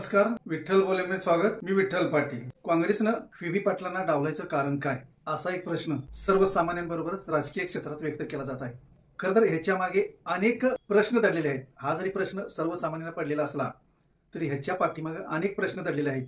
नमस्कार, विठ्ठल बोलेमध्ये स्वागत. मी विठ्ठल पाटील. काँग्रेसनं व्ही पाटलांना डावलायचं कारण काय, असा एक प्रश्न सर्वसामान्यांबरोबरच राजकीय क्षेत्रात व्यक्त केला जात आहे. खरं तर ह्याच्या मागे अनेक प्रश्न दडलेले आहेत. हा जरी प्रश्न सर्वसामान्यांना पडलेला असला तरी ह्याच्या पाठीमागे अनेक प्रश्न दडलेले आहेत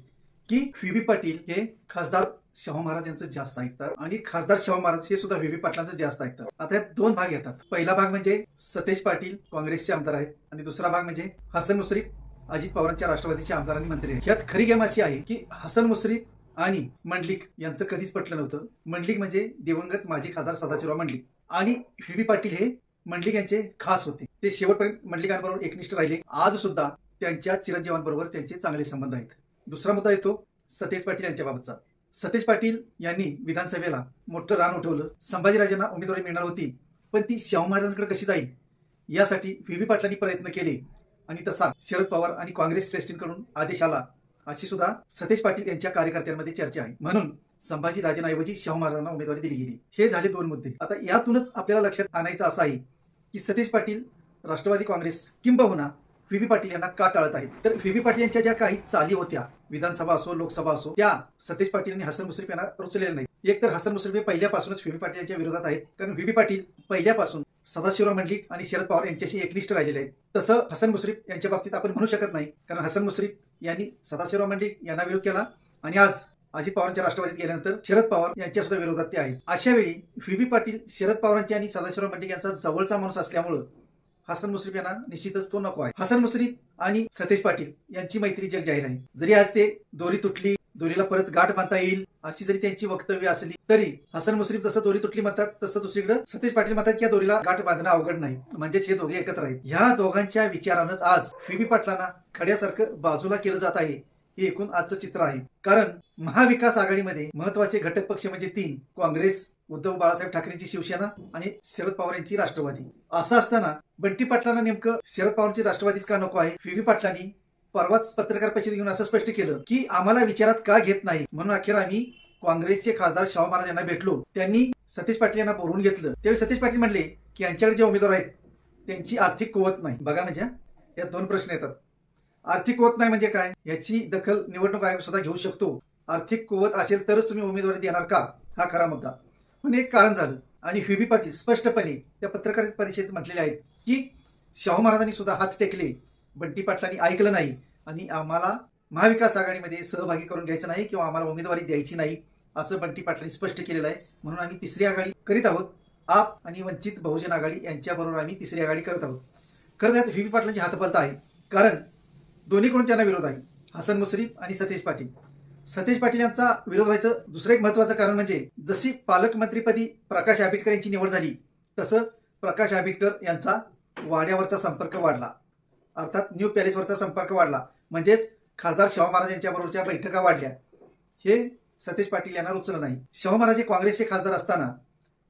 की व्ही पाटील हे खासदार शाहू महाराज यांचं जास्त ऐकतात आणि खासदार शाहू महाराज हे सुद्धा व्ही पाटलांचं जास्त ऐकतात. आता यात दोन भाग येतात. पहिला भाग म्हणजे सतेज पाटील काँग्रेसचे आमदार आहेत आणि दुसरा भाग म्हणजे हसन मुश्रीफ अजित पवारांच्या राष्ट्रवादीचे आमदार आणि मंत्री आहेत. यात खरी गेम अशी आहे की हसन मुश्रीफ आणि मंडलिक यांचं कधीच पटलं नव्हतं. मंडलिक म्हणजे दिवंगत माजी खासदार सदाशिवराव मंडलिक आणि व्ही पाटील हे मंडलिक यांचे खास होते. ते शेवटपर्यंत मंडलिकांबरोबर एकनिष्ठ राहिले. आज सुद्धा त्यांच्या चिरंजीवांबरोबर त्यांचे चांगले संबंध आहेत. दुसरा मुद्दा येतो सतेज पाटील यांच्याबाबतचा. सतेज पाटील यांनी विधानसभेला मोठं रान उठवलं. संभाजीराजांना उमेदवारी मिळणार होती, पण ती शाहू महाराजांकडे कशी जाईल यासाठी व्ही पाटलांनी प्रयत्न केले आणि तसा शरद पवार आणि काँग्रेस श्रेष्ठींकडून आदेश आला अशी सुद्धा सतेज पाटील यांच्या कार्यकर्त्यांमध्ये चर्चा आहे. म्हणून संभाजीराजांऐवजी शाहू महाराजांना उमेदवारी दिली गेली. हे झाले दोन मुद्दे. आता यातूनच आपल्याला लक्षात आणायचं असं आहे की सतेज पाटील राष्ट्रवादी काँग्रेस किंबहुना व्ही पाटील यांना का टाळत आहेत. तर व्ही पाटील यांच्या ज्या काही चाली होत्या, विधानसभा असो लोकसभा असो, त्या सतेज पाटील आणि हसन मुश्रीफ यांना रुचलेल्या नाही. एक तर हसन मुश्रीफ हे पहिल्यापासूनच व्ही पाटील यांच्या विरोधात आहेत, कारण व्ही पाटील पहिल्यापासून सदाशिवराव मंडलिक आणि शरद पवार यांच्याशी एकनिष्ठ राहिलेले आहेत. तसं हसन मुश्रीफ यांच्या बाबतीत आपण म्हणू शकत नाही, कारण हसन मुश्रीफ यांनी सदाशिवराव मंडलिक यांना विरोध केला आणि आज अजित पवारांच्या राष्ट्रवादीत गेल्यानंतर शरद पवार यांच्या सुद्धा विरोधात ते आहेत. अशा वेळी व्ही पाटील शरद पवारांचे आणि सदाशिवराव मंडलिक यांचा जवळचा माणूस असल्यामुळं हसन मुश्रीफ यांना निश्चितच तो नको आहे. हसन मुश्रीफ आणि सतेज पाटील यांची मैत्री जग जाहीर आहे. जरी आज ते दोरी तुटली, दोरीला परत गाठ बांधता येईल अशी जरी त्यांची वक्तव्य असली तरी हसन मुश्रीफ जसं दोरी तुटली म्हणतात तसं दुसरीकडे सतेज पाटील म्हणतात की दोरीला गाठ बांधणं अवघड नाही. म्हणजेच हे दोघे एकत्र आहेत. ह्या दोघांच्या विचारानंच आज व्ही पाटलांना खड्यासारखं बाजूला केलं जात आहे. हे एकूण आजचं चित्र आहे. कारण महाविकास आघाडीमध्ये महत्वाचे घटक पक्ष म्हणजे तीन: काँग्रेस, उद्धव बाळासाहेब ठाकरेंची शिवसेना आणि शरद पवार यांची राष्ट्रवादी. असं असताना बंटी पाटलांना नेमकं शरद पवारांची राष्ट्रवादीच का नको आहे. व्ही पाटलांनी परवाच पत्रकार परिषद घेऊन असं स्पष्ट केलं की आम्हाला विचारात का घेत नाही. म्हणून अखेर आम्ही काँग्रेसचे खासदार शाहू महाराज यांना भेटलो. त्यांनी सतेज पाटील यांना बोलवून घेतलं. त्यावेळी सतेज पाटील म्हणले की यांच्याकडे जे उमेदवार आहेत त्यांची आर्थिक कुवत नाही. बघा, म्हणजे यात दोन प्रश्न येतात. आर्थिक कुवत नाही म्हणजे काय, याची दखल निवडणूक आयोग सुद्धा घेऊ शकतो. आर्थिक कुवत असेल तरच तुम्ही उमेदवारी देणार का, हा खरा मुद्दा. पण एक कारण झालं आणि व्ही पाटील स्पष्टपणे त्या पत्रकार परिषदेत म्हटलेले आहेत की शाहू महाराजांनी सुद्धा हात टेकले, बंटी पाटलांनी ऐकलं नाही आणि आम्हाला महाविकास आघाडीमध्ये सहभागी करून घ्यायचं नाही किंवा आम्हाला उमेदवारी द्यायची नाही, असं बंटी पाटलांनी स्पष्ट केलेलं आहे. म्हणून आम्ही तिसरी आघाडी करीत आहोत. आप आणि वंचित बहुजन आघाडी यांच्याबरोबर आम्ही तिसरी आघाडी करत आहोत. खरं त्यात व्ही पाटलांची हातबलता आहे, कारण दोन्हीकडून त्यांना विरोध आहे, हसन मुश्रीफ आणि सतेज पाटील. सतेज पाटील यांचा विरोध व्हायचं दुसरं एक महत्वाचं कारण म्हणजे जशी पालकमंत्रीपदी प्रकाश आंबेडकर यांची निवड झाली तसं प्रकाश आंबेडकर यांचा वाड्यावरचा संपर्क वाढला, अर्थात न्यू पॅलेसवरचा संपर्क वाढला. म्हणजेच खासदार शाहू महाराज यांच्या बरोबरच्या बैठका वाढल्या. हे सतेज पाटील यांना रुचलं नाही. शाहू महाराज हे काँग्रेसचे खासदार असताना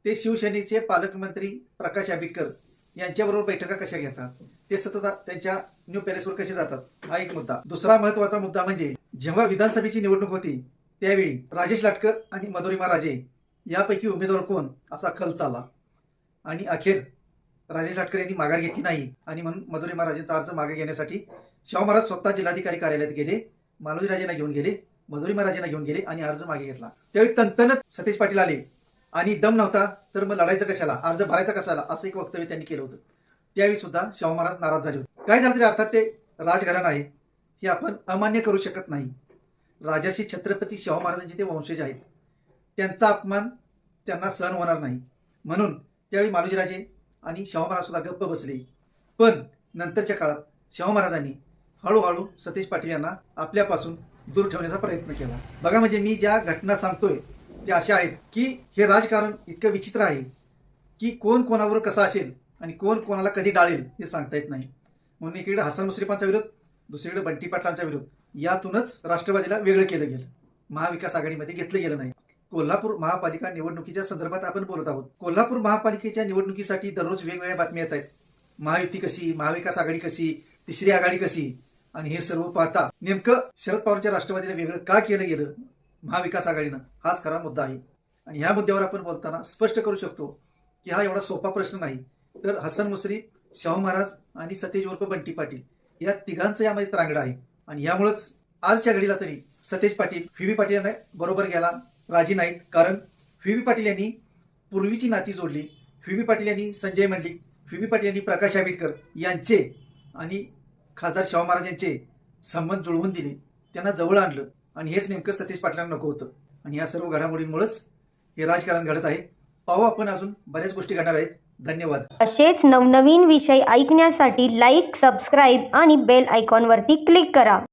ते शिवसेनेचे पालकमंत्री प्रकाश आंबेडकर यांच्याबरोबर बैठका कशा घेतात, ते सतत त्यांच्या न्यू पॅलेसवर कसे जातात, हा एक मुद्दा. दुसरा महत्वाचा मुद्दा म्हणजे जेव्हा विधानसभेची निवडणूक होती त्यावेळी राजेश लाटकर आणि मधुरिमा राजे यापैकी उमेदवार कोण असा खल चालला आणि अखेर राजेश लाटकर यांनी माघार घेतली नाही आणि म्हणून मधुरिमा राजेंचा अर्ज मागे घेण्यासाठी शाहू महाराज स्वतः जिल्हाधिकारी कार्यालयात गेले, मालोजी राजेंना घेऊन गेले, मधुरिमा राजेंना घेऊन गेले आणि अर्ज मागे घेतला. त्यावेळी तनतनत सतेज पाटील आले आणि दम नव्हता तर मग लढायचं कशाला, अर्ज भरायचा कशाला, असं एक वक्तव्य त्यांनी केलं होतं. त्यावेळी सुद्धा शाहू महाराज नाराज झाले होते. काय झालं तरी अर्थात ते राजघराणं आहे हे आपण अमान्य करू शकत नाही. राजर्षी छत्रपती शाहू महाराजांचे ते वंशज आहेत, त्यांचा अपमान त्यांना सहन होणार नाही. म्हणून त्यावेळी मालोजी राजे आणि शाहू महाराज सुद्धा गप्प बसले. पण नंतरच्या काळात शाहू महाराजांनी हळूहळू सतेज पाटील यांना आपल्यापासून दूर ठेवण्याचा प्रयत्न केला. बघा, म्हणजे मी ज्या घटना सांगतोय त्या अशा आहेत की हे राजकारण इतकं विचित्र आहे की कोण कोणावर कसं असेल आणि कोण कोणाला कधी डाळेल हे सांगता येत नाही. म्हणून एकीकडे हसन मुश्रीफांचा विरोध, दुसरीकडे बंटी पाटलांचा विरोध. यातूनच राष्ट्रवादीला वेगळं केलं गेलं, महाविकास आघाडीमध्ये घेतलं गेलं नाही. कोल्हापूर महापालिका निवडणुकीच्या संदर्भात आपण बोलत आहोत. कोल्हापूर महापालिकेच्या निवडणुकीसाठी दररोज वेगवेगळ्या बातम्या येत आहेत. महायुती कशी, महाविकास आघाडी कशी, तिसरी आघाडी कशी, आणि हे सर्व पाहता नेमकं शरद पवारच्या राष्ट्रवादीला वेगळं का केलं गेलं महाविकास आघाडीनं, हाच खरा मुद्दा आहे. आणि ह्या मुद्द्यावर आपण बोलताना स्पष्ट करू शकतो की हा एवढा सोपा प्रश्न नाही. तर हसन मुश्रीफ, शाहू महाराज आणि सतेज उर्फ बंटी पाटील या तिघांचं यामध्ये त्रांगडं आहे. आणि यामुळेच आजच्या घडीला तरी सतेज पाटील व्ही पाटील यांना बरोबर गेला राजी नाहीत. कारण व्ही पाटील यांनी पूर्वीची नाती जोडली. व्ही पाटील यांनी संजय मंडलिक, व्ही पाटील यांनी प्रकाश आंबेडकर यांचे आणि खासदार शाहू महाराज यांचे संबंध जुळवून दिले, त्यांना जवळ आणलं. आणि हेच नेमकं सतेज पाटलांना नको होतं. आणि या सर्व घडामोडींमुळेच हे राजकारण घडत आहे. पाहू आपण अजून बऱ्याच गोष्टी घडणार आहेत. धन्यवाद. असेच नवनवीन विषय ऐकण्यासाठी लाईक, सबस्क्राईब आणि बेल आयकॉनवरती क्लिक करा.